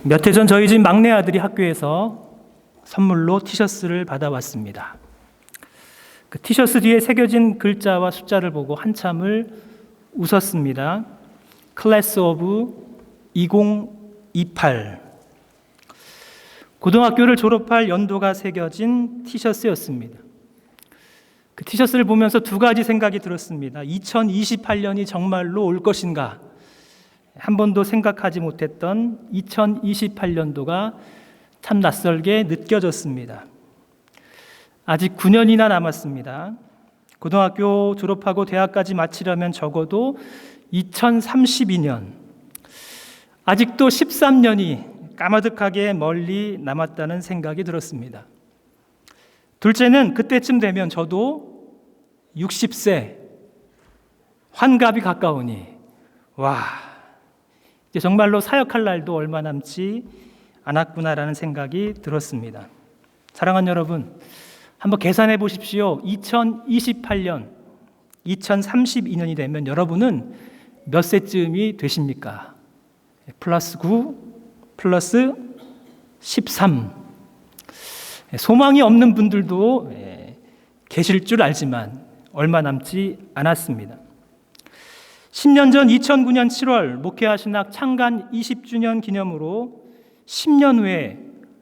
몇 해 전 저희 집 막내 아들이 학교에서 선물로 티셔츠를 받아왔습니다. 그 티셔츠 뒤에 새겨진 글자와 숫자를 보고 한참을 웃었습니다. 클래스 오브 2028. 고등학교를 졸업할 연도가 새겨진 티셔츠였습니다. 그 티셔츠를 보면서 두 가지 생각이 들었습니다. 2028년이 정말로 올 것인가? 한 번도 생각하지 못했던 2028년도가 참 낯설게 느껴졌습니다. 아직 9년이나 남았습니다. 고등학교 졸업하고 대학까지 마치려면 적어도 2032년, 아직도 13년이 까마득하게 멀리 남았다는 생각이 들었습니다. 둘째는 그때쯤 되면 저도 60세, 환갑이 가까우니 이제 정말로 사역할 날도 얼마 남지 않았구나라는 생각이 들었습니다. 사랑하는 여러분, 한번 계산해 보십시오. 2028년, 2032년이 되면 여러분은 몇 세쯤이 되십니까? 플러스 9, 플러스 13. 소망이 없는 분들도 계실 줄 알지만 얼마 남지 않았습니다. 10년 전 2009년 7월 목회하신학 창간 20주년 기념으로 10년 후에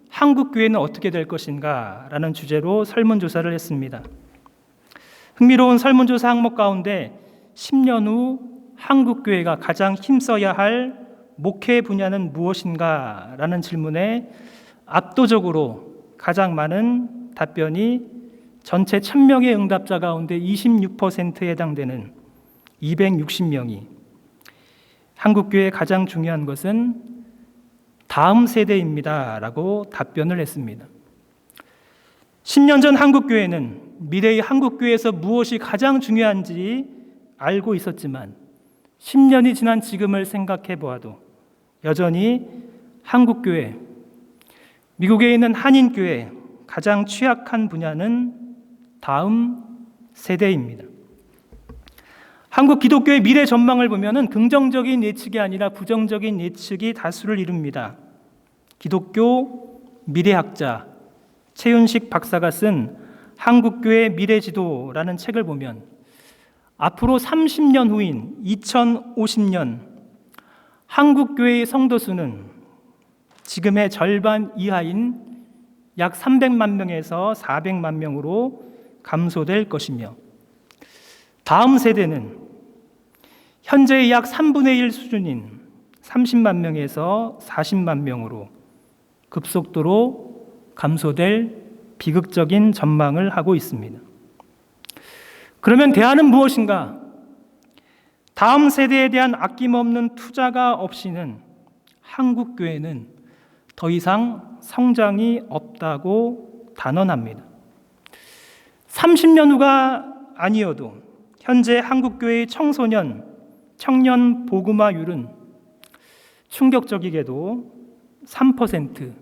한국교회는 어떻게 될 것인가 라는 주제로 설문조사를 했습니다. 흥미로운 설문조사 항목 가운데 10년 후 한국교회가 가장 힘써야 할 목회 분야는 무엇인가 라는 질문에 압도적으로 가장 많은 답변이 전체 1000명의 응답자 가운데 26%에 해당되는 260명이 한국교회의 가장 중요한 것은 다음 세대입니다 라고 답변을 했습니다. 10년 전 한국교회는 미래의 한국교회에서 무엇이 가장 중요한지 알고 있었지만 10년이 지난 지금을 생각해 보아도 여전히 한국교회, 미국에 있는 한인교회 가장 취약한 분야는 다음 세대입니다. 한국 기독교의 미래 전망을 보면은 긍정적인 예측이 아니라 부정적인 예측이 다수를 이룹니다. 기독교 미래학자 최윤식 박사가 쓴 한국교회 미래지도라는 책을 보면 앞으로 30년 후인 2050년 한국교회의 성도 수는 지금의 절반 이하인 약 300만 명에서 400만 명으로 감소될 것이며 다음 세대는 현재의 약 3분의 1 수준인 30만 명에서 40만 명으로 급속도로 감소될 비극적인 전망을 하고 있습니다. 그러면 대안은 무엇인가? 다음 세대에 대한 아낌없는 투자가 없이는 한국교회는 더 이상 성장이 없다고 단언합니다. 30년 후가 아니어도 현재 한국교회의 청년 복음화율은 충격적이게도 3%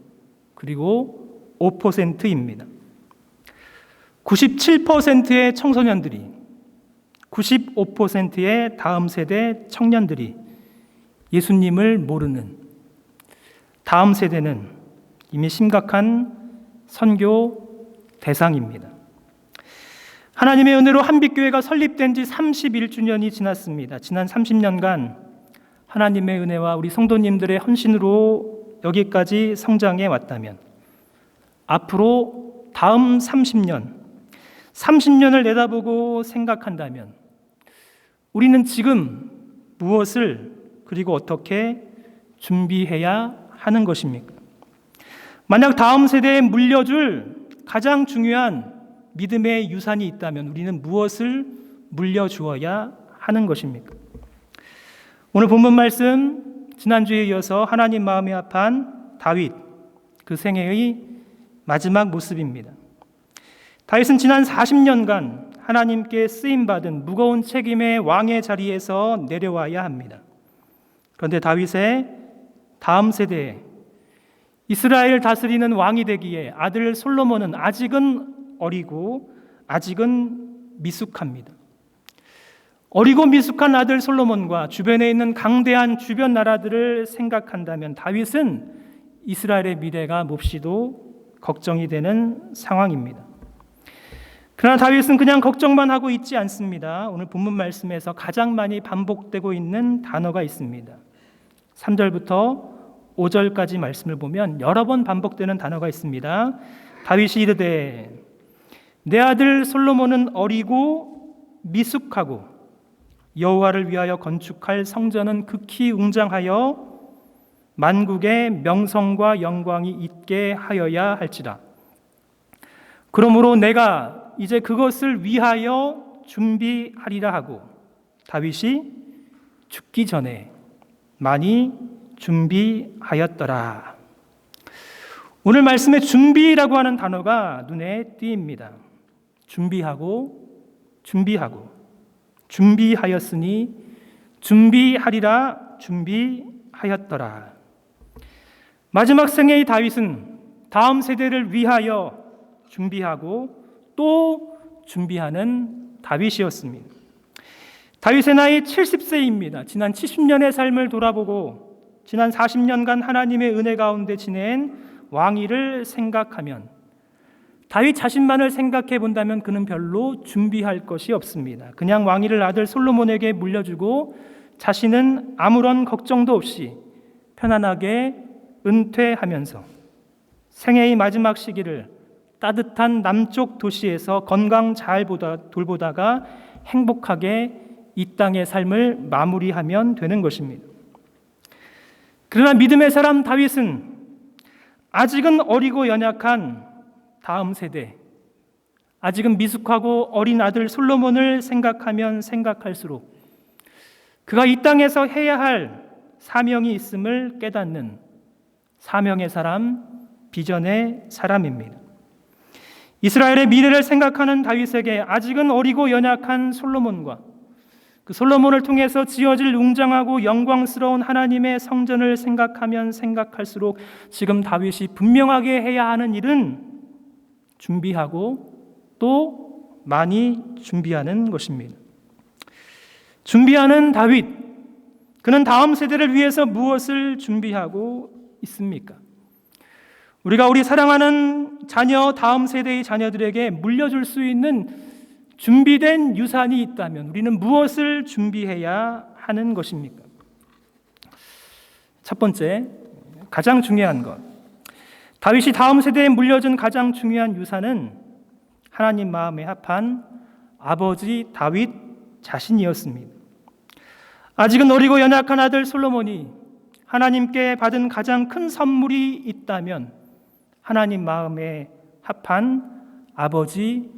그리고 5%입니다. 97%의 청소년들이 95%의 다음 세대 청년들이 예수님을 모르는 다음 세대는 이미 심각한 선교 대상입니다. 하나님의 은혜로 한빛교회가 설립된 지 31주년이 지났습니다. 지난 30년간 하나님의 은혜와 우리 성도님들의 헌신으로 여기까지 성장해 왔다면 앞으로 다음 30년을 내다보고 생각한다면 우리는 지금 무엇을 그리고 어떻게 준비해야 하는 것입니까? 만약 다음 세대에 물려줄 가장 중요한 믿음의 유산이 있다면 우리는 무엇을 물려주어야 하는 것입니까? 오늘 본문 말씀 지난주에 이어서 하나님 마음에 합한 다윗 그 생애의 마지막 모습입니다. 다윗은 지난 40년간 하나님께 쓰임받은 무거운 책임의 왕의 자리에서 내려와야 합니다. 그런데 다윗의 다음 세대에 이스라엘 다스리는 왕이 되기에 아들 솔로몬은 아직은 어리고 아직은 미숙합니다. 어리고 미숙한 아들 솔로몬과 주변에 있는 강대한 주변 나라들을 생각한다면 다윗은 이스라엘의 미래가 몹시도 걱정이 되는 상황입니다. 그러나 다윗은 그냥 걱정만 하고 있지 않습니다. 오늘 본문 말씀에서 가장 많이 반복되고 있는 단어가 있습니다. 3절부터 5절까지 말씀을 보면 여러 번 반복되는 단어가 있습니다. 다윗이 이르되 내 아들 솔로몬은 어리고 미숙하고 여호와를 위하여 건축할 성전은 극히 웅장하여 만국의 명성과 영광이 있게 하여야 할지라. 그러므로 내가 이제 그것을 위하여 준비하리라 하고 다윗이 죽기 전에 많이 준비하였더라. 오늘 말씀에 준비라고 하는 단어가 눈에 띄입니다. 준비하고 준비하였으니 준비하리라 준비하였더라. 마지막 생애의 다윗은 다음 세대를 위하여 준비하고 또 준비하는 다윗이었습니다. 다윗의 나이 70세입니다. 지난 70년의 삶을 돌아보고 지난 40년간 하나님의 은혜 가운데 지낸 왕위를 생각하면 다윗 자신만을 생각해 본다면 그는 별로 준비할 것이 없습니다. 그냥 왕위를 아들 솔로몬에게 물려주고 자신은 아무런 걱정도 없이 편안하게 은퇴하면서 생애의 마지막 시기를 따뜻한 남쪽 도시에서 건강 잘 돌보다가 행복하게 이 땅의 삶을 마무리하면 되는 것입니다. 그러나 믿음의 사람 다윗은 아직은 어리고 연약한 다음 세대, 아직은 미숙하고 어린 아들 솔로몬을 생각하면 생각할수록 그가 이 땅에서 해야 할 사명이 있음을 깨닫는 사명의 사람, 비전의 사람입니다. 이스라엘의 미래를 생각하는 다윗에게 아직은 어리고 연약한 솔로몬과 그 솔로몬을 통해서 지어질 웅장하고 영광스러운 하나님의 성전을 생각하면 생각할수록 지금 다윗이 분명하게 해야 하는 일은 준비하고 또 많이 준비하는 것입니다. 준비하는 다윗, 그는 다음 세대를 위해서 무엇을 준비하고 있습니까? 우리가 우리 사랑하는 자녀, 다음 세대의 자녀들에게 물려줄 수 있는 준비된 유산이 있다면 우리는 무엇을 준비해야 하는 것입니까? 첫 번째, 가장 중요한 것, 다윗이 다음 세대에 물려준 가장 중요한 유산은 하나님 마음에 합한 아버지 다윗 자신이었습니다. 아직은 어리고 연약한 아들 솔로몬이 하나님께 받은 가장 큰 선물이 있다면 하나님 마음에 합한 아버지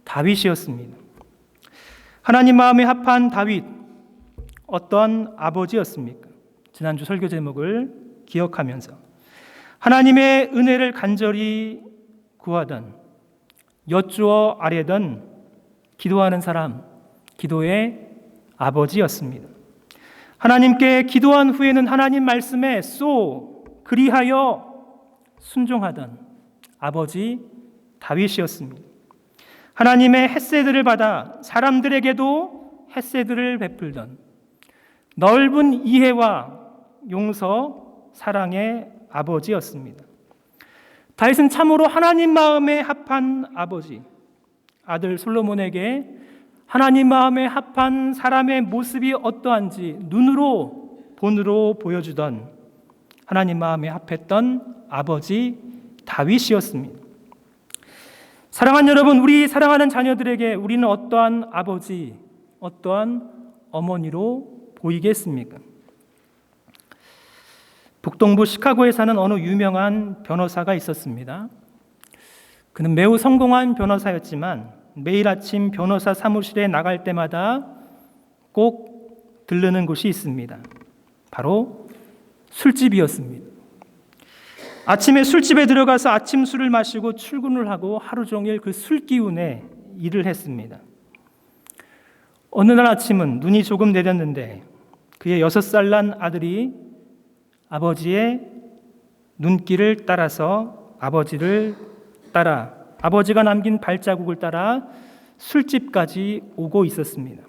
다윗이었습니다. 하나님 마음에 합한 다윗, 어떤 아버지였습니까? 지난주 설교 제목을 기억하면서 하나님의 은혜를 간절히 구하던, 여쭈어 아뢰던 기도하는 사람, 기도의 아버지였습니다. 하나님께 기도한 후에는 하나님 말씀에 그리하여 순종하던 아버지 다윗이었습니다. 하나님의 햇새들을 받아 사람들에게도 햇새들을 베풀던 넓은 이해와 용서, 사랑의 아버지였습니다. 다윗은 참으로 하나님 마음에 합한 아버지, 아들 솔로몬에게 하나님 마음에 합한 사람의 모습이 어떠한지 눈으로, 본으로 보여주던 하나님 마음에 합했던 아버지 다윗이었습니다. 사랑하는 여러분, 우리 사랑하는 자녀들에게 우리는 어떠한 아버지, 어떠한 어머니로 보이겠습니까? 북동부 시카고에 사는 어느 유명한 변호사가 있었습니다. 그는 매우 성공한 변호사였지만 매일 아침 변호사 사무실에 나갈 때마다 꼭 들르는 곳이 있습니다. 바로 술집이었습니다. 아침에 술집에 들어가서 아침 술을 마시고 출근을 하고 하루 종일 그 술 기운에 일을 했습니다. 어느 날 아침은 눈이 조금 내렸는데 그의 6살 난 아들이 아버지의 눈길을 따라서 아버지가 남긴 발자국을 따라 술집까지 오고 있었습니다.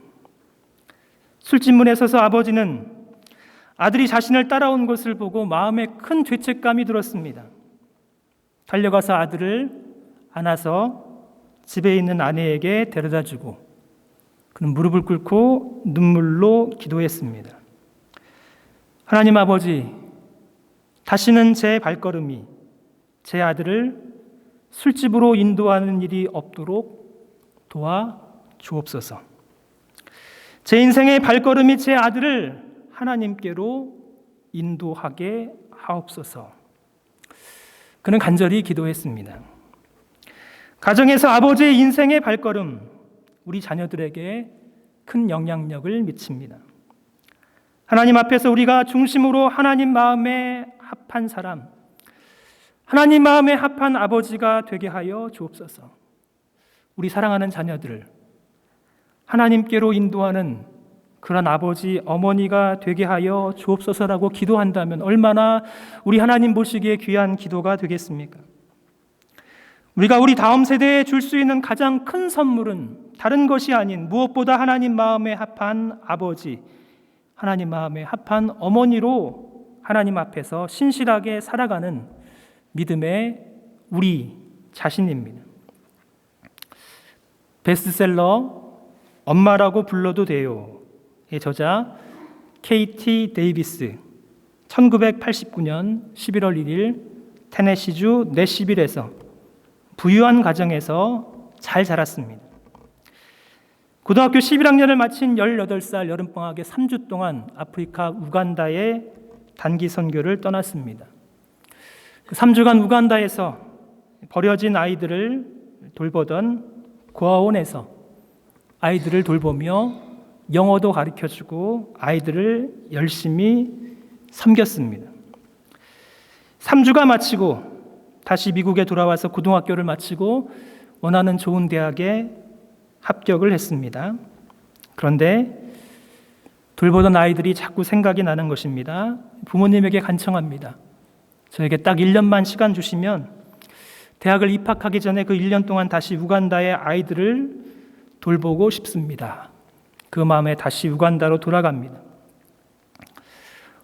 술집 문에 서서 아버지는 아들이 자신을 따라온 것을 보고 마음에 큰 죄책감이 들었습니다. 달려가서 아들을 안아서 집에 있는 아내에게 데려다주고 그는 무릎을 꿇고 눈물로 기도했습니다. 하나님 아버지, 다시는 제 발걸음이 제 아들을 술집으로 인도하는 일이 없도록 도와 주옵소서. 제 인생의 발걸음이 제 아들을 하나님께로 인도하게 하옵소서. 그는 간절히 기도했습니다. 가정에서 아버지의 인생의 발걸음, 우리 자녀들에게 큰 영향력을 미칩니다. 하나님 앞에서 우리가 중심으로 하나님 마음에 합한 사람, 하나님 마음에 합한 아버지가 되게 하여 주옵소서. 우리 사랑하는 자녀들을 하나님께로 인도하는 그런 아버지, 어머니가 되게 하여 주옵소서라고 기도한다면 얼마나 우리 하나님 보시기에 귀한 기도가 되겠습니까? 우리가 우리 다음 세대에 줄 수 있는 가장 큰 선물은 다른 것이 아닌 무엇보다 하나님 마음에 합한 아버지, 하나님 마음에 합한 어머니로 하나님 앞에서 신실하게 살아가는 믿음의 우리 자신입니다. 베스트셀러 엄마라고 불러도 돼요 의 저자 KT 데이비스, 1989년 11월 1일 테네시주 내시빌에서 부유한 가정에서 잘 자랐습니다. 고등학교 11학년을 마친 18살 여름방학에 3주 동안 아프리카 우간다에 단기 선교를 떠났습니다. 그 3주간 우간다에서 버려진 아이들을 돌보던 고아원에서 아이들을 돌보며 영어도 가르쳐주고 아이들을 열심히 섬겼습니다. 3주가 마치고 다시 미국에 돌아와서 고등학교를 마치고 원하는 좋은 대학에 합격을 했습니다. 그런데 돌보던 아이들이 자꾸 생각이 나는 것입니다. 부모님에게 간청합니다. 저에게 딱 1년만 시간 주시면 대학을 입학하기 전에 그 1년 동안 다시 우간다의 아이들을 돌보고 싶습니다. 그 마음에 다시 우간다로 돌아갑니다.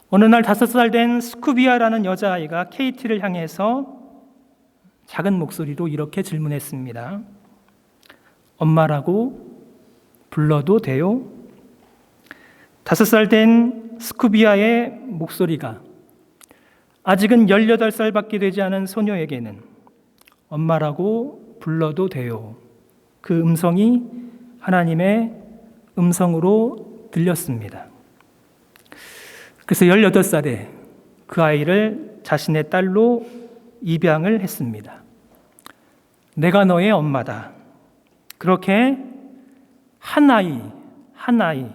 어느 날 5살 된 스쿠비아라는 여자아이가 KT를 향해서 작은 목소리로 이렇게 질문했습니다. 엄마라고 불러도 돼요? 5살 된 스쿠비아의 목소리가 아직은 18살밖에 되지 않은 소녀에게는 엄마라고 불러도 돼요. 그 음성이 하나님의 음성으로 들렸습니다. 그래서 18살에 그 아이를 자신의 딸로 입양을 했습니다. 내가 너의 엄마다. 그렇게 한 아이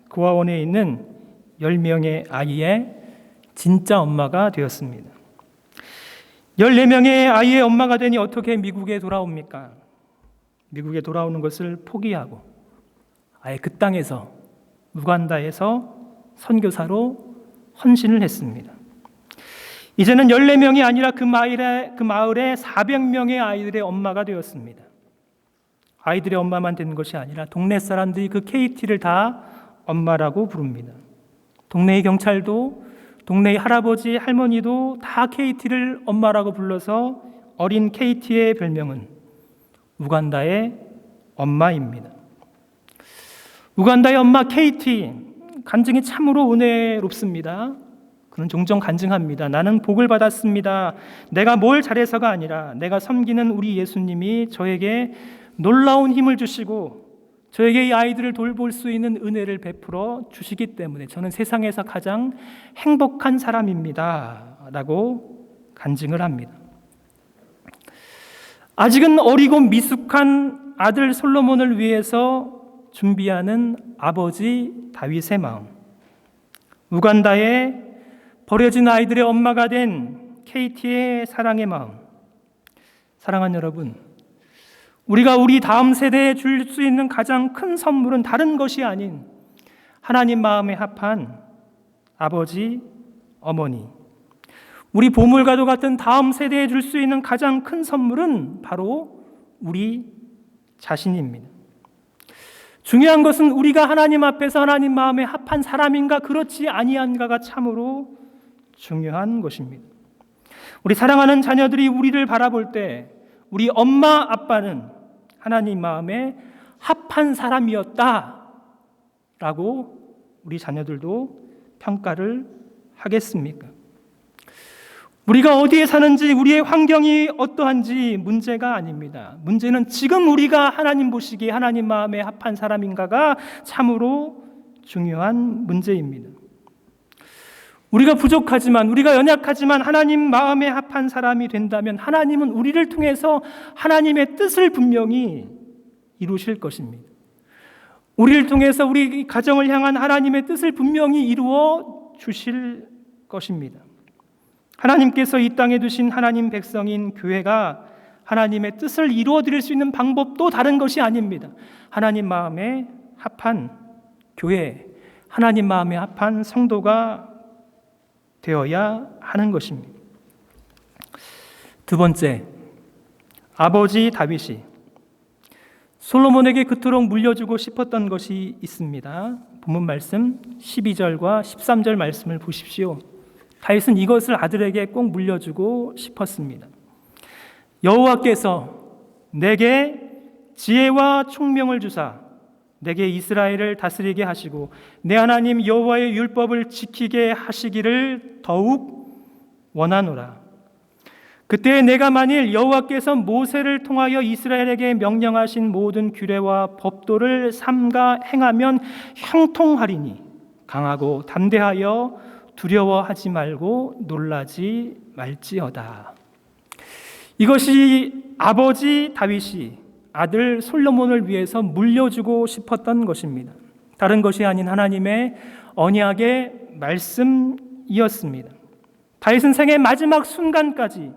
고아원에 있는 10명의 아이의 진짜 엄마가 되었습니다. 14명의 아이의 엄마가 되니 어떻게 미국에 돌아옵니까? 미국에 돌아오는 것을 포기하고 아예 그 땅에서 우간다에서 선교사로 헌신을 했습니다. 이제는 14명이 아니라 그 마을에 400명의 아이들의 엄마가 되었습니다. 아이들의 엄마만 되는 것이 아니라 동네 사람들이 그 KT를 다 엄마라고 부릅니다. 동네의 경찰도, 동네의 할아버지, 할머니도 다 KT를 엄마라고 불러서 어린 KT의 별명은 우간다의 엄마입니다. 우간다의 엄마 KT, 간증이 참으로 은혜롭습니다. 그는 종종 간증합니다. 나는 복을 받았습니다. 내가 뭘 잘해서가 아니라 내가 섬기는 우리 예수님이 저에게 놀라운 힘을 주시고 저에게 이 아이들을 돌볼 수 있는 은혜를 베풀어 주시기 때문에 저는 세상에서 가장 행복한 사람입니다. 라고 간증을 합니다. 아직은 어리고 미숙한 아들 솔로몬을 위해서 준비하는 아버지 다윗의 마음, 우간다에 버려진 아이들의 엄마가 된 KT의 사랑의 마음. 사랑하는 여러분, 우리가 우리 다음 세대에 줄 수 있는 가장 큰 선물은 다른 것이 아닌 하나님 마음에 합한 아버지, 어머니, 우리 보물과도 같은 다음 세대에 줄 수 있는 가장 큰 선물은 바로 우리 자신입니다. 중요한 것은 우리가 하나님 앞에서 하나님 마음에 합한 사람인가 그렇지 아니한가가 참으로 중요한 것입니다. 우리 사랑하는 자녀들이 우리를 바라볼 때 우리 엄마 아빠는 하나님 마음에 합한 사람이었다라고 우리 자녀들도 평가를 하겠습니까? 우리가 어디에 사는지 우리의 환경이 어떠한지 문제가 아닙니다. 문제는 지금 우리가 하나님 보시기에 하나님 마음에 합한 사람인가가 참으로 중요한 문제입니다. 우리가 부족하지만 우리가 연약하지만 하나님 마음에 합한 사람이 된다면 하나님은 우리를 통해서 하나님의 뜻을 분명히 이루실 것입니다. 우리를 통해서 우리 가정을 향한 하나님의 뜻을 분명히 이루어 주실 것입니다. 하나님께서 이 땅에 두신 하나님 백성인 교회가 하나님의 뜻을 이루어 드릴 수 있는 방법도 다른 것이 아닙니다. 하나님 마음에 합한 교회, 하나님 마음에 합한 성도가 되어야 하는 것입니다. 두 번째, 아버지 다윗이 솔로몬에게 그토록 물려주고 싶었던 것이 있습니다. 본문 말씀 12절과 13절 말씀을 보십시오. 다윗은 이것을 아들에게 꼭 물려주고 싶었습니다. 여호와께서 내게 지혜와 총명을 주사 내게 이스라엘을 다스리게 하시고 내 하나님 여호와의 율법을 지키게 하시기를 더욱 원하노라. 그때 내가 만일 여호와께서 모세를 통하여 이스라엘에게 명령하신 모든 규례와 법도를 삼가 행하면 형통하리니 강하고 담대하여 두려워하지 말고 놀라지 말지어다. 이것이 아버지 다윗이 아들 솔로몬을 위해서 물려주고 싶었던 것입니다. 다른 것이 아닌 하나님의 언약의 말씀이었습니다. 다윗은 생의 마지막 순간까지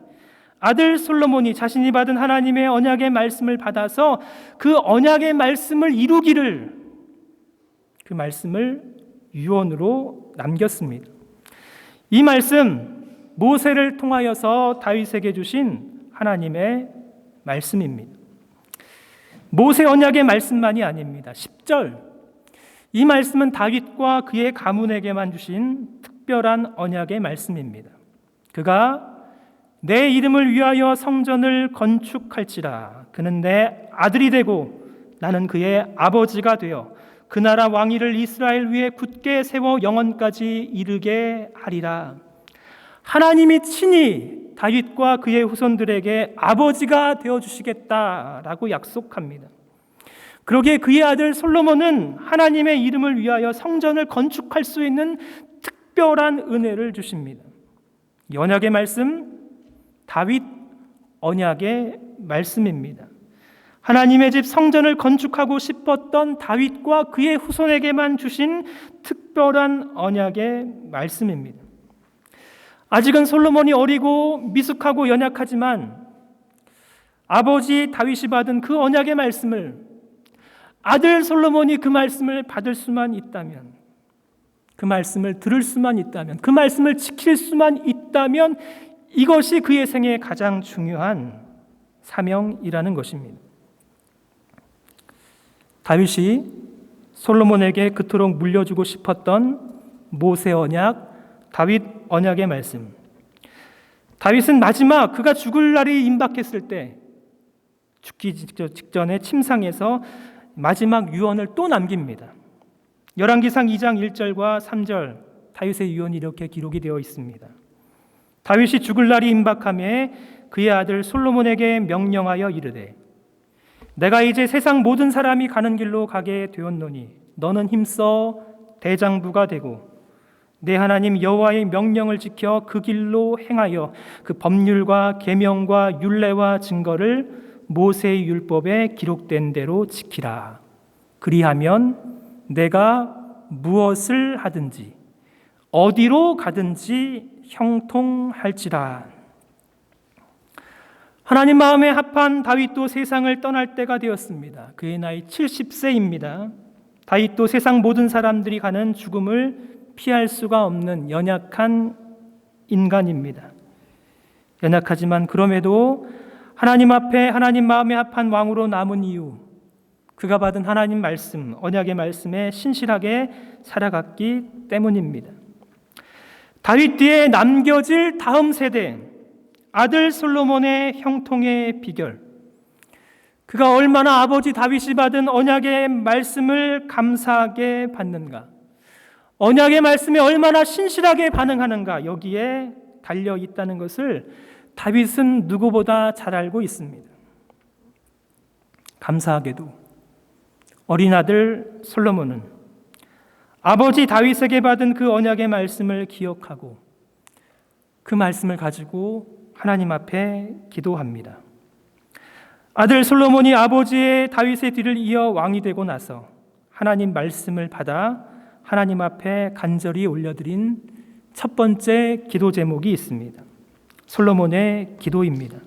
아들 솔로몬이 자신이 받은 하나님의 언약의 말씀을 받아서 그 언약의 말씀을 이루기를 그 말씀을 유언으로 남겼습니다. 이 말씀 모세를 통하여서 다윗에게 주신 하나님의 말씀입니다. 모세 언약의 말씀만이 아닙니다. 10절 이 말씀은 다윗과 그의 가문에게만 주신 특별한 언약의 말씀입니다. 그가 내 이름을 위하여 성전을 건축할지라. 그는 내 아들이 되고 나는 그의 아버지가 되어 그 나라 왕위를 이스라엘 위에 굳게 세워 영원까지 이르게 하리라. 하나님이 친히 다윗과 그의 후손들에게 아버지가 되어주시겠다라고 약속합니다. 그러기에 그의 아들 솔로몬은 하나님의 이름을 위하여 성전을 건축할 수 있는 특별한 은혜를 주십니다. 이 언약의 말씀, 다윗 언약의 말씀입니다. 하나님의 집 성전을 건축하고 싶었던 다윗과 그의 후손에게만 주신 특별한 언약의 말씀입니다. 아직은 솔로몬이 어리고 미숙하고 연약하지만 아버지 다윗이 받은 그 언약의 말씀을 아들 솔로몬이 그 말씀을 받을 수만 있다면, 그 말씀을 들을 수만 있다면, 그 말씀을 지킬 수만 있다면 이것이 그의 생에 가장 중요한 사명이라는 것입니다. 다윗이 솔로몬에게 그토록 물려주고 싶었던 모세 언약, 다윗 언약의 말씀. 다윗은 마지막 그가 죽을 날이 임박했을 때 죽기 직전에 침상에서 마지막 유언을 또 남깁니다. 열왕기상 2장 1절과 3절 다윗의 유언이 이렇게 기록이 되어 있습니다. 다윗이 죽을 날이 임박하매 그의 아들 솔로몬에게 명령하여 이르되 내가 이제 세상 모든 사람이 가는 길로 가게 되었노니 너는 힘써 대장부가 되고 내 하나님 여호와의 명령을 지켜 그 길로 행하여 그 법률과 계명과 율례와 증거를 모세의 율법에 기록된 대로 지키라. 그리하면 내가 무엇을 하든지 어디로 가든지 형통할지라. 하나님 마음에 합한 다윗도 세상을 떠날 때가 되었습니다. 그의 나이 70세입니다. 다윗도 세상 모든 사람들이 가는 죽음을 피할 수가 없는 연약한 인간입니다. 연약하지만 그럼에도 하나님 앞에 하나님 마음에 합한 왕으로 남은 이유, 그가 받은 하나님 말씀, 언약의 말씀에 신실하게 살아갔기 때문입니다. 다윗 뒤에 남겨질 다음 세대, 아들 솔로몬의 형통의 비결, 그가 얼마나 아버지 다윗이 받은 언약의 말씀을 감사하게 받는가, 언약의 말씀에 얼마나 신실하게 반응하는가, 여기에 달려 있다는 것을 다윗은 누구보다 잘 알고 있습니다. 감사하게도 어린 아들 솔로몬은 아버지 다윗에게 받은 그 언약의 말씀을 기억하고 그 말씀을 가지고 하나님 앞에 기도합니다. 아들 솔로몬이 아버지의 다윗의 뒤를 이어 왕이 되고 나서 하나님 말씀을 받아 하나님 앞에 간절히 올려드린 첫 번째 기도 제목이 있습니다. 솔로몬의 기도입니다.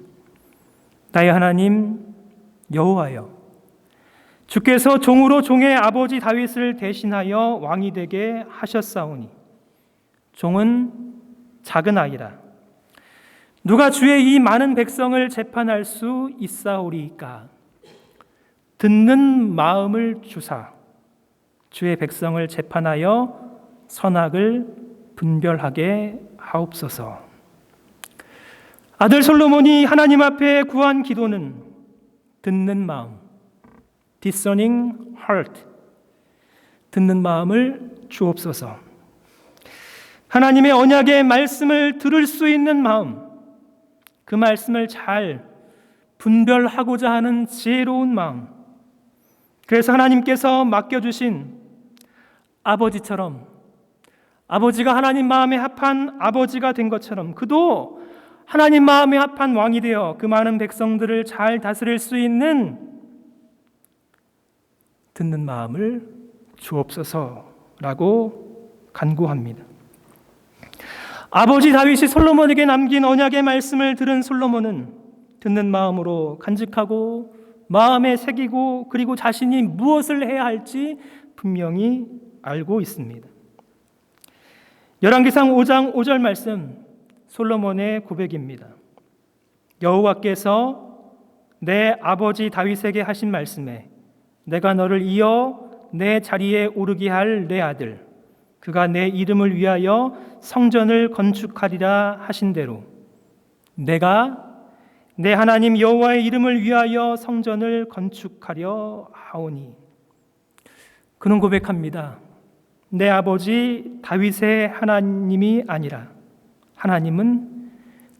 나의 하나님 여호와여, 주께서 종으로 종의 아버지 다윗을 대신하여 왕이 되게 하셨사오니 종은 작은 아이라 누가 주의 이 많은 백성을 재판할 수 있사오리이까. 듣는 마음을 주사 주의 백성을 재판하여 선악을 분별하게 하옵소서. 아들 솔로몬이 하나님 앞에 구한 기도는 듣는 마음, discerning heart, 듣는 마음을 주옵소서. 하나님의 언약의 말씀을 들을 수 있는 마음, 그 말씀을 잘 분별하고자 하는 지혜로운 마음, 그래서 하나님께서 맡겨주신 아버지처럼, 아버지가 하나님 마음에 합한 아버지가 된 것처럼 그도 하나님 마음에 합한 왕이 되어 그 많은 백성들을 잘 다스릴 수 있는 듣는 마음을 주옵소서라고 간구합니다. 아버지 다윗이 솔로몬에게 남긴 언약의 말씀을 들은 솔로몬은 듣는 마음으로 간직하고 마음에 새기고 그리고 자신이 무엇을 해야 할지 분명히 알고 있습니다. 열왕기상 5장 5절 말씀, 솔로몬의 고백입니다. 여호와께서 내 아버지 다윗에게 하신 말씀에 내가 너를 이어 내 자리에 오르게 할 내 아들, 그가 내 이름을 위하여 성전을 건축하리라 하신 대로 내가 내 하나님 여호와의 이름을 위하여 성전을 건축하려 하오니. 그는 고백합니다. 내 아버지 다윗의 하나님이 아니라 하나님은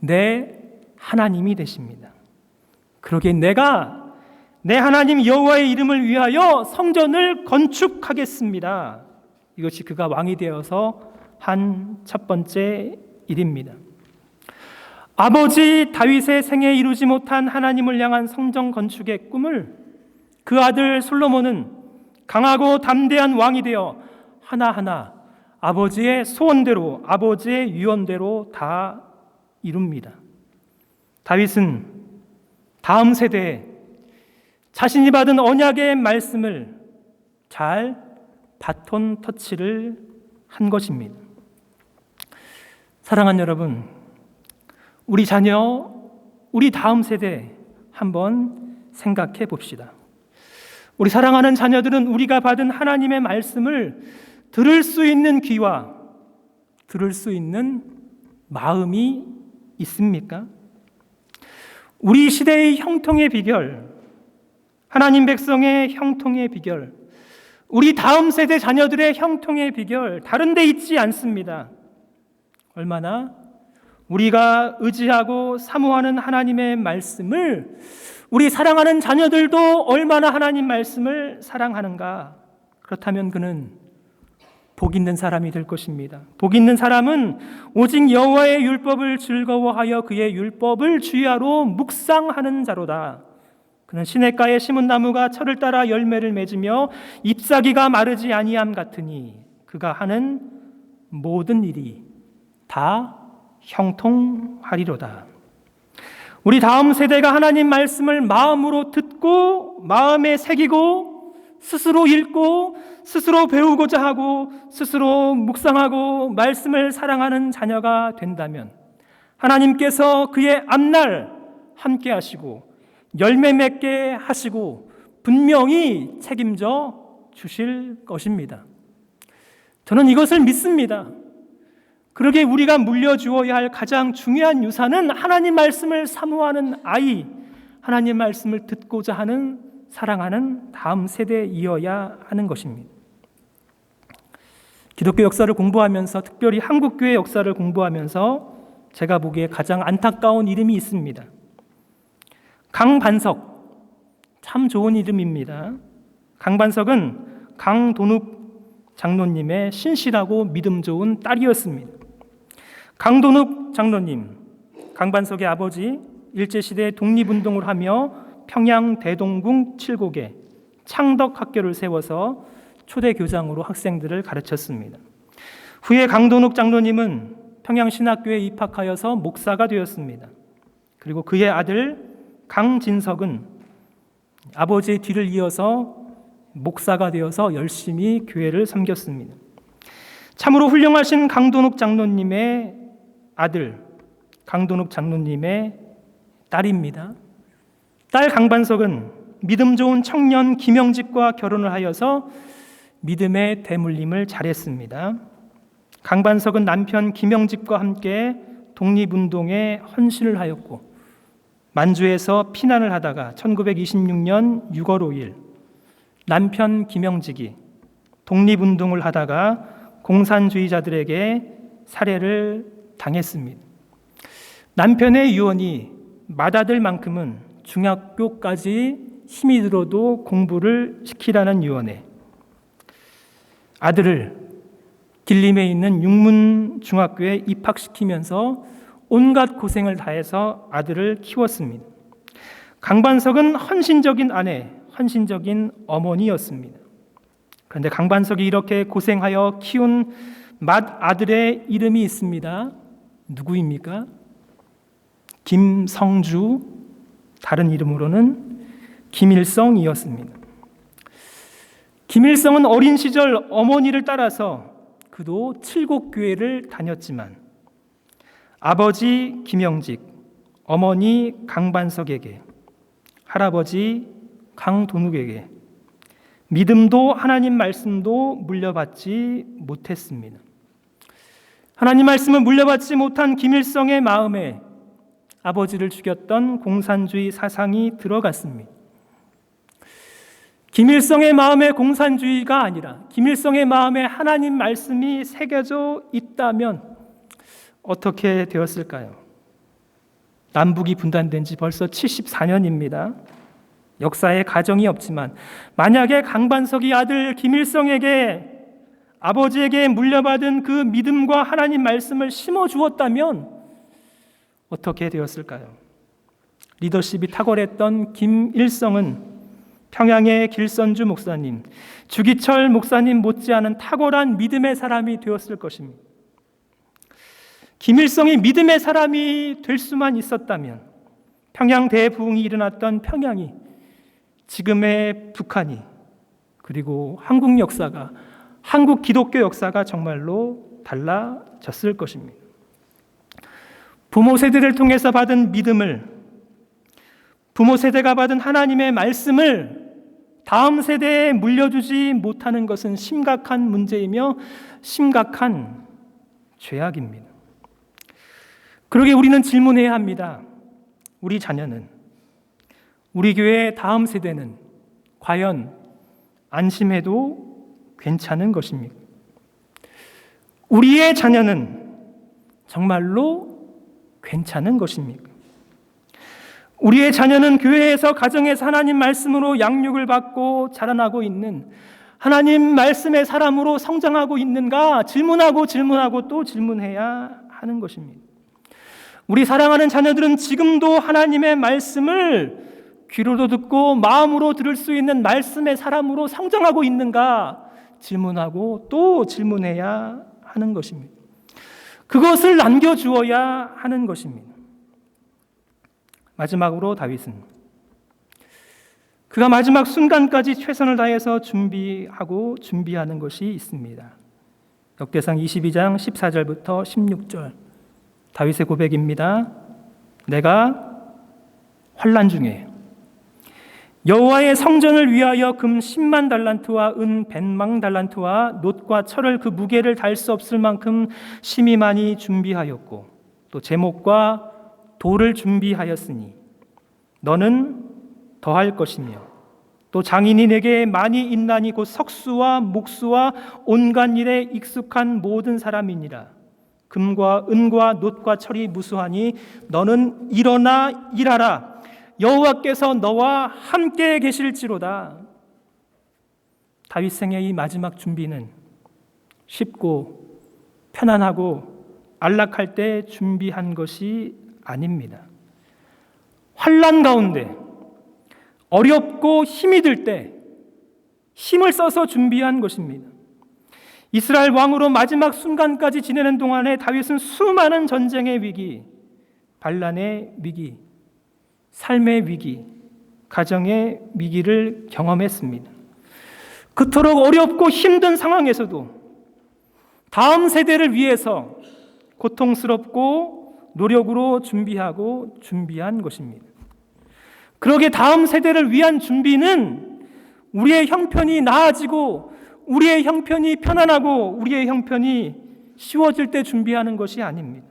내 하나님이 되십니다. 그러기에 내가 내 하나님 여호와의 이름을 위하여 성전을 건축하겠습니다. 이것이 그가 왕이 되어서 한 첫 번째 일입니다. 아버지 다윗의 생에 이루지 못한 하나님을 향한 성전 건축의 꿈을 그 아들 솔로몬은 강하고 담대한 왕이 되어 하나하나 아버지의 소원대로, 아버지의 유언대로 다 이룹니다. 다윗은 다음 세대에 자신이 받은 언약의 말씀을 잘 바톤 터치를 한 것입니다. 사랑하는 여러분, 우리 자녀, 우리 다음 세대 한번 생각해 봅시다. 우리 사랑하는 자녀들은 우리가 받은 하나님의 말씀을 들을 수 있는 귀와 들을 수 있는 마음이 있습니까? 우리 시대의 형통의 비결, 하나님 백성의 형통의 비결, 우리 다음 세대 자녀들의 형통의 비결 다른 데 있지 않습니다. 얼마나 우리가 의지하고 사모하는 하나님의 말씀을 우리 사랑하는 자녀들도 얼마나 하나님 말씀을 사랑하는가. 그렇다면 그는 복 있는 사람이 될 것입니다. 복 있는 사람은 오직 여호와의 율법을 즐거워하여 그의 율법을 주야로 묵상하는 자로다. 그는 시냇가에 심은 나무가 철을 따라 열매를 맺으며 잎사귀가 마르지 아니함 같으니 그가 하는 모든 일이 다 형통하리로다. 우리 다음 세대가 하나님 말씀을 마음으로 듣고 마음에 새기고 스스로 읽고 스스로 배우고자 하고 스스로 묵상하고 말씀을 사랑하는 자녀가 된다면 하나님께서 그의 앞날 함께 하시고 열매 맺게 하시고 분명히 책임져 주실 것입니다. 저는 이것을 믿습니다. 그러기에 우리가 물려주어야 할 가장 중요한 유산은 하나님 말씀을 사모하는 아이, 하나님 말씀을 듣고자 하는, 사랑하는 다음 세대이어야 하는 것입니다. 기독교 역사를 공부하면서, 특별히 한국교회 역사를 공부하면서 제가 보기에 가장 안타까운 이름이 있습니다. 강반석, 참 좋은 이름입니다. 강반석은 강돈욱 장로님의 신실하고 믿음 좋은 딸이었습니다. 강돈욱 장로님, 강반석의 아버지, 일제시대 독립운동을 하며 평양 대동궁 7곡에 창덕학교를 세워서 초대교장으로 학생들을 가르쳤습니다. 후에 강돈욱 장로님은 평양신학교에 입학하여서 목사가 되었습니다. 그리고 그의 아들 강진석은 아버지의 뒤를 이어서 목사가 되어서 열심히 교회를 섬겼습니다. 참으로 훌륭하신 강돈욱 장로님의 아들, 강돈욱 장로님의 딸입니다. 딸 강반석은 믿음 좋은 청년 김영직과 결혼을 하여서 믿음의 대물림을 잘했습니다. 강반석은 남편 김영직과 함께 독립운동에 헌신을 하였고, 만주에서 피난을 하다가 1926년 6월 5일 남편 김영직이 독립운동을 하다가 공산주의자들에게 살해를 당했습니다. 남편의 유언이 맏아들 만큼은 중학교까지 힘이 들어도 공부를 시키라는 유언에 아들을 길림에 있는 육문중학교에 입학시키면서 온갖 고생을 다해서 아들을 키웠습니다. 강반석은 헌신적인 아내, 헌신적인 어머니였습니다. 그런데 강반석이 이렇게 고생하여 키운 맏아들의 이름이 있습니다. 누구입니까? 김성주, 다른 이름으로는 김일성이었습니다. 김일성은 어린 시절 어머니를 따라서 그도 칠곡교회를 다녔지만 아버지 김영직, 어머니 강반석에게, 할아버지 강돈욱에게 믿음도 하나님 말씀도 물려받지 못했습니다. 하나님 말씀을 물려받지 못한 김일성의 마음에 아버지를 죽였던 공산주의 사상이 들어갔습니다. 김일성의 마음에 공산주의가 아니라 김일성의 마음에 하나님 말씀이 새겨져 있다면 어떻게 되었을까요? 남북이 분단된 지 벌써 74년입니다. 역사에 가정이 없지만 만약에 강반석이 아들 김일성에게, 아버지에게 물려받은 그 믿음과 하나님 말씀을 심어주었다면 어떻게 되었을까요? 리더십이 탁월했던 김일성은 평양의 길선주 목사님, 주기철 목사님 못지않은 탁월한 믿음의 사람이 되었을 것입니다. 김일성이 믿음의 사람이 될 수만 있었다면 평양 대부흥이 일어났던 평양이, 지금의 북한이, 그리고 한국 역사가, 한국 기독교 역사가 정말로 달라졌을 것입니다. 부모 세대를 통해서 받은 믿음을, 부모 세대가 받은 하나님의 말씀을 다음 세대에 물려주지 못하는 것은 심각한 문제이며 심각한 죄악입니다. 그러기에 우리는 질문해야 합니다. 우리 자녀는, 우리 교회의 다음 세대는 과연 안심해도 괜찮은 것입니까? 우리의 자녀는 정말로 괜찮은 것입니까? 우리의 자녀는 교회에서, 가정에서 하나님 말씀으로 양육을 받고 자라나고 있는, 하나님 말씀의 사람으로 성장하고 있는가 질문하고 또 질문해야 하는 것입니다. 우리 사랑하는 자녀들은 지금도 하나님의 말씀을 귀로도 듣고 마음으로 들을 수 있는 말씀의 사람으로 성장하고 있는가 질문하고 또 질문해야 하는 것입니다. 그것을 남겨주어야 하는 것입니다. 마지막으로 다윗은 그가 마지막 순간까지 최선을 다해서 준비하는 것이 있습니다. 역대상 22장 14절부터 16절 다윗의 고백입니다. 내가 환난 중에 여호와의 성전을 위하여 금 10만 달란트와 은 100만 달란트와 놋과 철을 그 무게를 달 수 없을 만큼 심히 많이 준비하였고 또 제목과 돌을 준비하였으니 너는 더할 것이며 또 장인이 내게 많이 있나니 곧 석수와 목수와 온갖 일에 익숙한 모든 사람이니라. 금과 은과 놋과 철이 무수하니 너는 일어나 일하라. 여호와께서 너와 함께 계실지로다. 다윗 생의 이 마지막 준비는 쉽고 편안하고 안락할 때 준비한 것이 아닙니다. 환난 가운데 어렵고 힘이 들 때 힘을 써서 준비한 것입니다. 이스라엘 왕으로 마지막 순간까지 지내는 동안에 다윗은 수많은 전쟁의 위기, 반란의 위기, 삶의 위기, 가정의 위기를 경험했습니다. 그토록 어렵고 힘든 상황에서도 다음 세대를 위해서 고통스럽고 노력으로 준비한 것입니다. 그러게 다음 세대를 위한 준비는 우리의 형편이 나아지고 우리의 형편이 편안하고 우리의 형편이 쉬워질 때 준비하는 것이 아닙니다.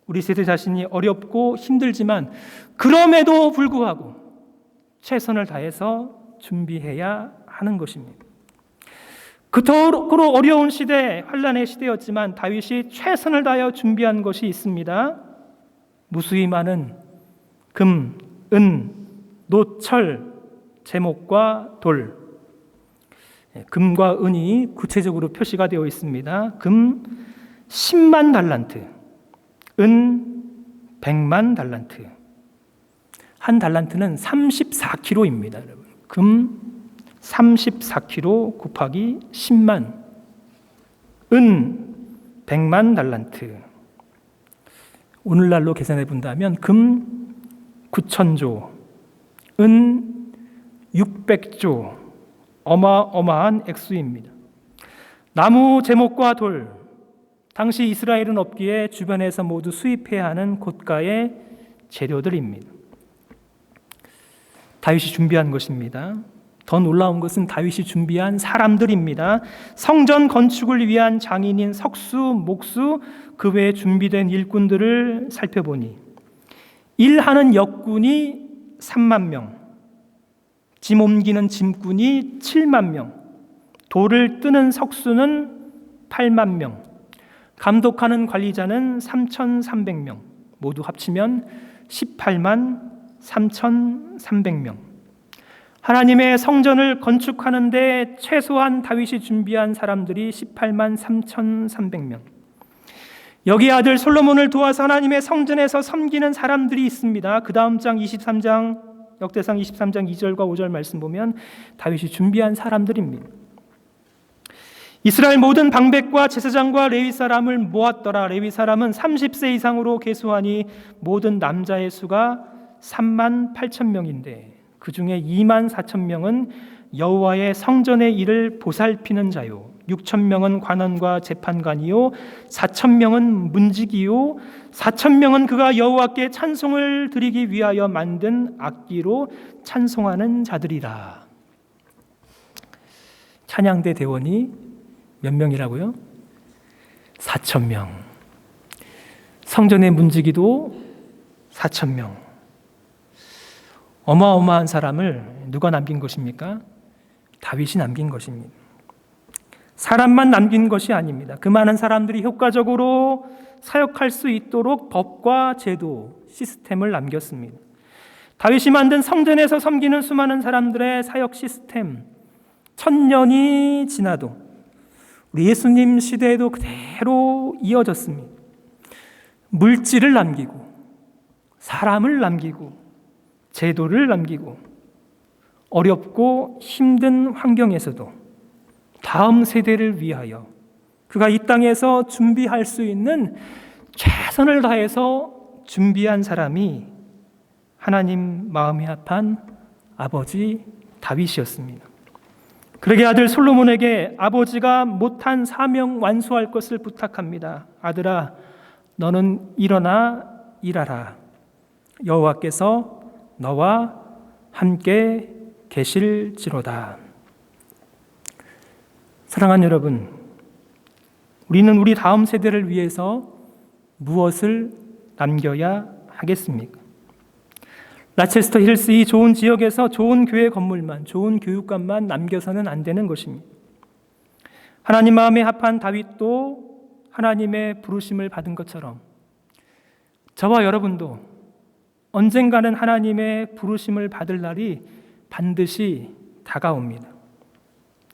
우리 세대 자신이 어렵고 힘들지만 그럼에도 불구하고 최선을 다해서 준비해야 하는 것입니다. 그토록 어려운 시대, 환난의 시대였지만 다윗이 최선을 다하여 준비한 것이 있습니다. 무수히 많은 금, 은, 놋, 철, 제목과 돌. 금과 은이 구체적으로 표시가 되어 있습니다. 금 10만 달란트, 은 100만 달란트. 한 달란트는 34kg입니다. 여러분. 금 34kg 곱하기 10만, 은 100만 달란트. 오늘날로 계산해 본다면 금 9,000조, 은 600조, 어마어마한 액수입니다. 나무, 제목과 돌, 당시 이스라엘은 없기에 주변에서 모두 수입해야 하는 고가의 재료들입니다. 다윗이 준비한 것입니다. 더 놀라운 것은 다윗이 준비한 사람들입니다. 성전 건축을 위한 장인인 석수, 목수, 그 외에 준비된 일꾼들을 살펴보니 일하는 역군이 3만 명, 짐 옮기는 짐꾼이 7만 명, 돌을 뜨는 석수는 8만 명, 감독하는 관리자는 3,300명, 모두 합치면 18만 3,300명. 하나님의 성전을 건축하는 데 최소한 다윗이 준비한 사람들이 18만 3,300명. 여기 아들 솔로몬을 도와서 하나님의 성전에서 섬기는 사람들이 있습니다. 그 다음 장 23장, 역대상 23장 2절과 5절 말씀 보면 다윗이 준비한 사람들입니다. 이스라엘 모든 방백과 제사장과 레위 사람을 모았더라. 레위 사람은 30세 이상으로 계수하니 모든 남자의 수가 3만 8천 명인데 그 중에 2만 4천 명은 여호와의 성전의 일을 보살피는 자요, 6천 명은 관원과 재판관이요, 4천 명은 문지기요, 4천 명은 그가 여호와께 찬송을 드리기 위하여 만든 악기로 찬송하는 자들이라. 찬양대 대원이 몇 명이라고요? 4천 명. 성전의 문지기도 4천 명. 어마어마한 사람을 누가 남긴 것입니까? 다윗이 남긴 것입니다. 사람만 남긴 것이 아닙니다. 그 많은 사람들이 효과적으로 사역할 수 있도록 법과 제도, 시스템을 남겼습니다. 다윗이 만든 성전에서 섬기는 수많은 사람들의 사역 시스템, 1000년이 지나도 우리 예수님 시대에도 그대로 이어졌습니다. 물질을 남기고 사람을 남기고 제도를 남기고 어렵고 힘든 환경에서도 다음 세대를 위하여 그가 이 땅에서 준비할 수 있는 최선을 다해서 준비한 사람이 하나님 마음이 합한 아버지 다윗이었습니다. 그러게 아들 솔로몬에게 아버지가 못한 사명 완수할 것을 부탁합니다. 아들아, 너는 일어나 일하라. 여호와께서 너와 함께 계실지로다. 사랑하는 여러분, 우리는 우리 다음 세대를 위해서 무엇을 남겨야 하겠습니까? 라체스터 힐스 이 좋은 지역에서 좋은 교회 건물만, 좋은 교육관만 남겨서는 안 되는 것입니다. 하나님 마음에 합한 다윗도 하나님의 부르심을 받은 것처럼 저와 여러분도 언젠가는 하나님의 부르심을 받을 날이 반드시 다가옵니다.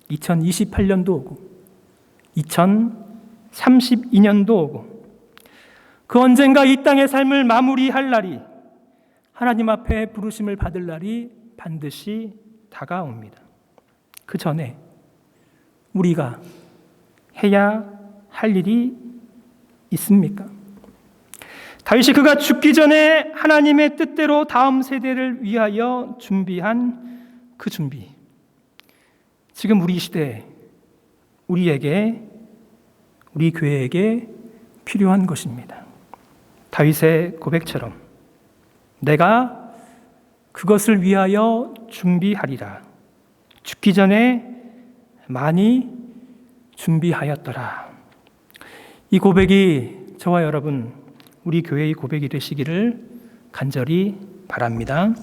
2028년도 오고 2032년도 오고 그 언젠가 이 땅의 삶을 마무리할 날이, 하나님 앞에 부르심을 받을 날이 반드시 다가옵니다. 그 전에 우리가 해야 할 일이 있습니까? 다윗이 그가 죽기 전에 하나님의 뜻대로 다음 세대를 위하여 준비한 그 준비, 지금 우리 시대에 우리에게, 우리 교회에게 필요한 것입니다. 다윗의 고백처럼 내가 그것을 위하여 준비하리라. 죽기 전에 많이 준비하였더라. 이 고백이 저와 여러분, 우리 교회의 고백이 되시기를 간절히 바랍니다.